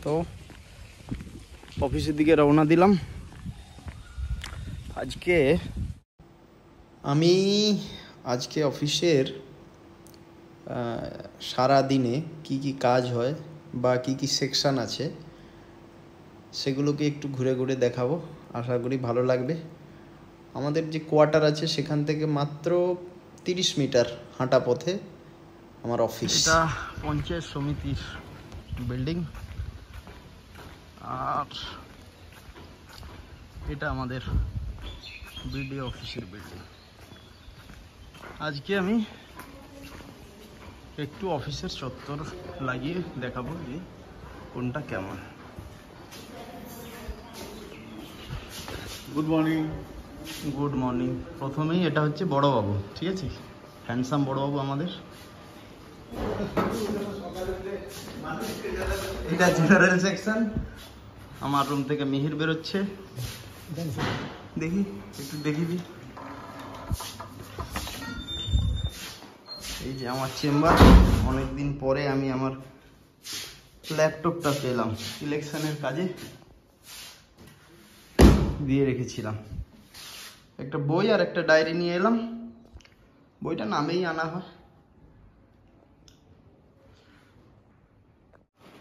তো অফিসের দিকে রওনা দিলাম। আজকে অফিসের সারা দিনে কি কি কাজ হয় বা কি কি সেকশন আছে সেগুলোকে একটু ঘুরে ঘুরে দেখাবো। আশা করি ভালো লাগবে। আমাদের যে কোয়ার্টার আছে সেখান থেকে মাত্র 30 মিটার হাঁটা পথে আমার অফিস। এটা পঞ্চায়েত সমিতির বিল্ডিং, আর এটা আমাদের বিডিও অফিসের বিল্ডিং। আজকে আমি একটু অফিসের চত্বর লাগিয়ে দেখাবো যে কোনটা কেমন। Good morning. Good morning. প্রথমেই এটা হচ্ছে বড়বাবু, ঠিক আছে, হ্যান্ডসাম বড়বাবু আমাদের। এটা জেনারেল সেকশন। আমার রুম থেকে মিহির বেরোচ্ছে, দেখি একটু দেখিবি। এই যে আমার চেম্বার, অনেকদিন পরে আমি আমার ল্যাপটপটা পেলাম, ইলেকশনের কাজে দিয়ে রেখেছিলাম। একটা বই আর একটা ডায়েরি নিয়ে এলাম, বইটা নামেই আনা হয়।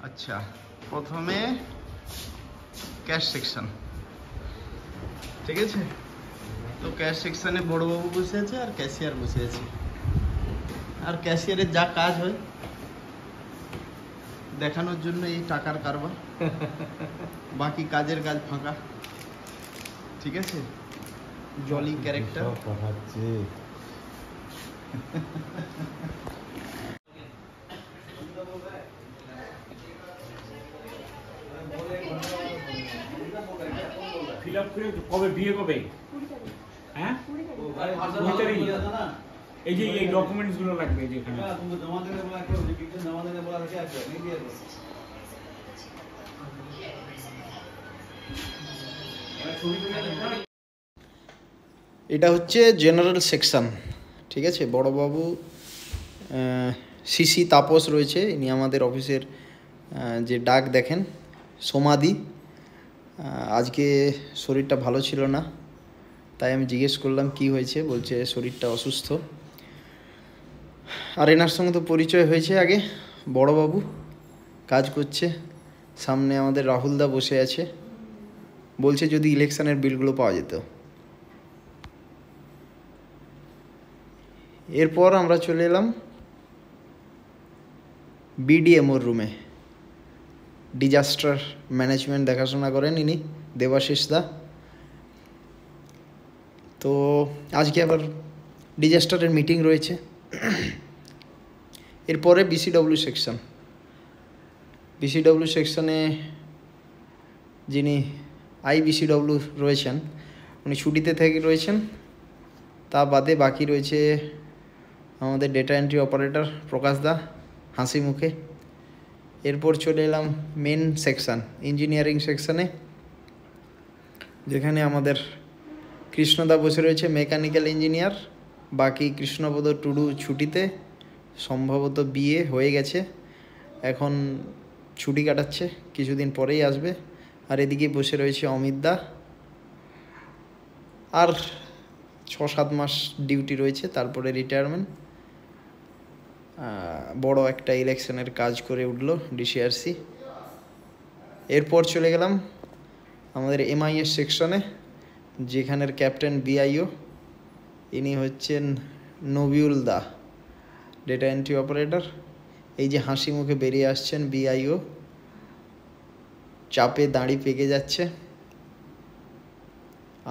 আচ্ছা, প্রথমে ক্যাশ সেকশন, ঠিক আছে। তো ক্যাশ সেকশনে বড়বাবু বসে আছে আর ক্যাশিয়ার বসে আছে। আর ক্যাশিয়ারের যা কাজ হয় দেখানোর জন্য এই টাকার কারবার, বাকি কাজের কাজ ফাঁকা, ঠিক আছে। জলি ক্যারেক্টার। ফিল আপ করে কবে বিয়ে কবে? হ্যাঁ, এই যে এই ডকুমেন্টস গুলো লাগবে যেখানে। এটা হচ্ছে জেনারেল সেকশন, ঠিক আছে। বড়বাবু সিসি তাপস রয়েছে, ইনি আমাদের অফিসের যে ডাক দেখেন, সমাধি। আজকে শরীরটা ভালো ছিল না, তাই আমি জিজ্ঞেস করলাম কি হয়েছে, বলছে শরীরটা অসুস্থ। আর এনার সঙ্গে তো পরিচয় হয়েছে আগে। বড়বাবু কাজ করছে, সামনে আমাদের রাহুলদা বসে আছে, বলছে যদি ইলেকশনের বিলগুলো পাওয়া যেত। এরপর আমরা চলে এলাম বিডিএমওর রুমে। ডিজাস্টার ম্যানেজমেন্ট দেখাশোনা করেন ইনি, দেবাশিস দা। তো আজকে আবার ডিজাস্টারের মিটিং রয়েছে। এরপরে বিসিডব্লিউ সেকশন। বিসিডব্লিউ সেকশনে যিনি বিসিডব্লিউ রয়েছেন উনি ছুটিতে থেকে রয়েছেন। তা বাদে বাকি রয়েছে আমাদের ডেটা এন্ট্রি অপারেটর প্রকাশ দা, হাসি মুখে। এরপর চলে এলাম মেন সেকশন, ইঞ্জিনিয়ারিং সেকশনে, যেখানে আমাদের কৃষ্ণদা বসে রয়েছে, মেকানিক্যাল ইঞ্জিনিয়ার। বাকি কৃষ্ণপদ টুডু ছুটিতে, সম্ভবত বিয়ে হয়ে গেছে, এখন ছুটি কাটাচ্ছে, কিছুদিন পরেই আসবে। আর এদিকে বসে রয়েছে অমিত দা। আর 6-7 মাস ডিউটি রয়েছে, তারপরে রিটায়ারমেন্ট। বড় একটা ইলেকশনের কাজ করে উঠলো ডিসিআরসি। এরপর চলে গেলাম আমাদের এমআইএস সেকশনে, যেখানের ক্যাপ্টেন বিআইও, ইনি হচ্ছেন নবিউল দা, ডেটা এন্ট্রি অপারেটর। এই যে হাসি মুখে বেরিয়ে আসছেন বিআইও, চাপে দাঁড়ি পেকে যাচ্ছে।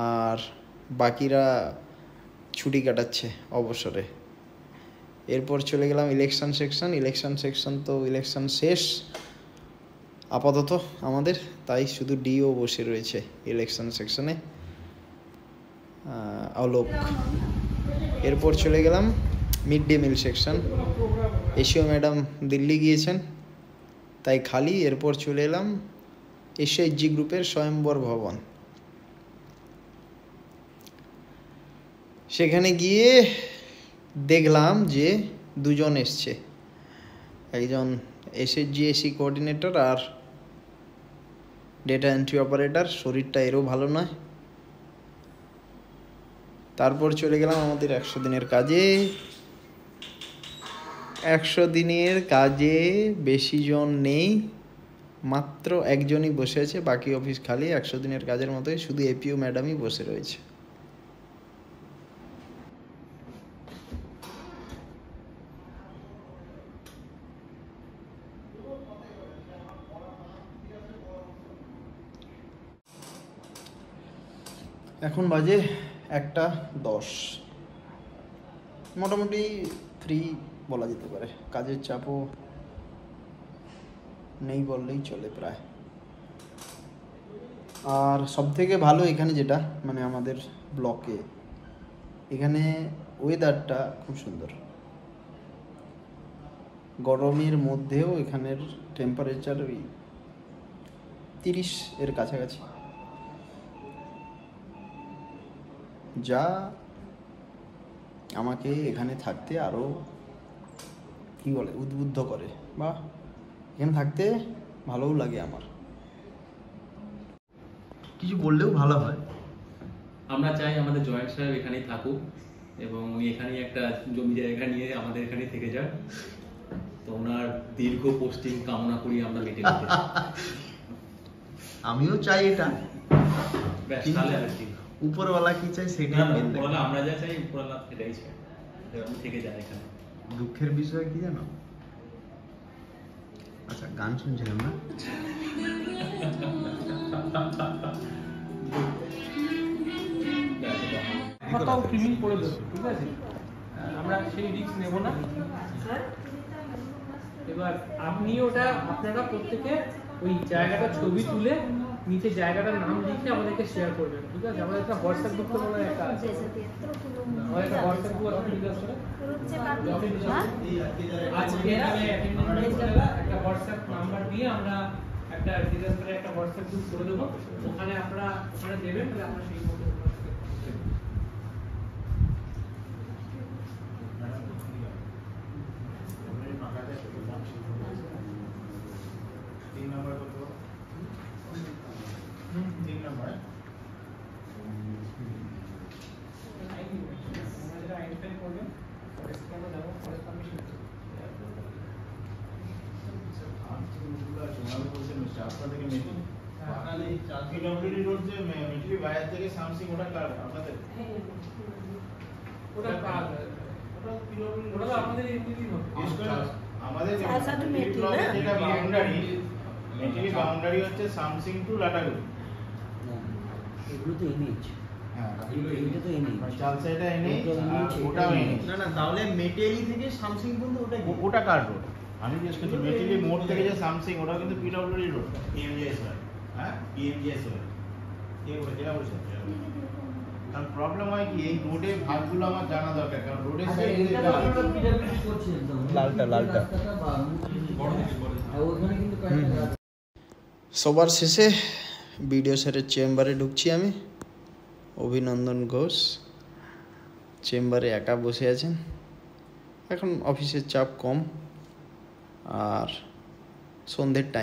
আর বাকিরা ছুটি কাটাচ্ছে অবসরে। এরপর চলে গেলাম ইলেকশন সেকশন। ইলেকশন সেকশন তো ইলেকশন শেষ আপাতত আমাদের, তাই শুধু ডিও বসে রয়েছে ইলেকশন সেকশনে, অলোক। এরপর চলে গেলাম mid day meal section. এশিও madam Delhi গিয়েছেন, তাই খালি। এরপর চলে এলাম এসএইচজি গ্রুপের স্বয়ম্বর ভবন। সেখানে গিয়ে দেখলাম যে দুজন এসছে, একজন এসএইচজি এসি কোঅর্ডিনেটর আর ডেটা এন্ট্রি অপারেটর, শরীরটা এরও ভালো নয়। তারপর চলে গেলাম আমাদের 100 দিনের কাজে। 100 দিনের কাজে বেশি জন নেই, মাত্র একজনই বসে আছে, বাকি অফিস খালি। 100 দিনের কাজের মতোই, শুধু এপিও ম্যাডামই বসে রয়েছে। এখন বাজে 1:10, মোটামুটি ফ্রি বলা যেতে পারে, কাজের চাপও নেই বললেই চলে প্রায়। আর সবথেকে ভালো এখানে যেটা, মানে আমাদের ব্লকে এখানে ওয়েদারটা খুব সুন্দর। গরমের মধ্যেও এখানের টেম্পারেচার ওই 30 এর কাছাকাছি, যা আমাকে এখানে থাকতে আরও কী বলে উদ্বুদ্ধ করে, বা এখানে থাকতে ভালোও লাগে আমার। কিছু বললেও ভালো হয়। আমরা চাই আমাদের জয়েন্ট সাহেব এখানেই থাকুক এবং এখানেই একটা জমি জায়গা নিয়ে আমাদের এখানেই থেকে যাক। তো ওনার দীর্ঘ পোস্টিং কামনা করি আমরা মেটে নিতে। আমিও চাই এটা, ব্যাস তাহলে আর কি। উপরওয়ালা কি চাই সেটাই মেন। উপরওয়ালা আমরা যা চাই উপরওয়ালা সেটাই চাই, আমি থেকে যাই এখানে। দুঃখের বিষয় কি জানো, আচ্ছা গান শুনছিলাম না, কথাও ট্রিমিং করে দেবো, ঠিক আছে? আমরা সেই রিস্ক নেব না। এবার আপনি ওটা আপনারা প্রত্যেকে ওই জায়গাটা ছবি তুলে নিচে জায়গাটার নাম লিখে আমাদেরকে শেয়ার করবেন, ঠিক আছে? আমাদের একটা হোয়াটসঅ্যাপ গ্রুপ তো বলে একটা আছে, আমাদের একটা হোয়াটসঅ্যাপ গ্রুপ আছে, ঠিক আছে? আজকে একটা হোয়াটসঅ্যাপ নাম্বার দিয়ে আমরা একটা ডিজাস্টারে একটা হোয়াটসঅ্যাপ গ্রুপ করে দেবো, ওখানে আপনারা ওখানে দেবেন, তাহলে আমরা সেই মতো বাউন্ডারি হচ্ছে সামসিং টু লাটাগুড়ি। এগুলো তো এনএইচ, হ্যাঁ এটা তো এনএইচ, চালসাইটা এনএইচ, ওটাও এনএইচ। না না, তাহলে মেটেলি থেকে সামসিং পর্যন্ত ওটা কি? ওটা কার রোড? আমি জিজ্ঞেস করছি মেটেলি মোড় থেকে যে সামসিং, ওটাও কিন্তু পিডব্লিউডি রোড, পিএমজিএস হয়। হ্যাঁ পিএমজিএস হয়, কে বলেছে? এরা বলছে। কারণ প্রবলেম হয় কি, এই রোডে ভাগগুলো আমার জানা দরকার, কারণ রোডের সাইডে লালটা লালটা ওখানে কিন্তু কয়েকটা সবার শেষে ভিডিও স্যারের চেম্বারে ঢুকছি আমি। অভিনন্দন ঘোষ চেম্বারে একা বসে আছেন, এখন অফিসের চাপ কম আর সন্ধ্যের টাইম।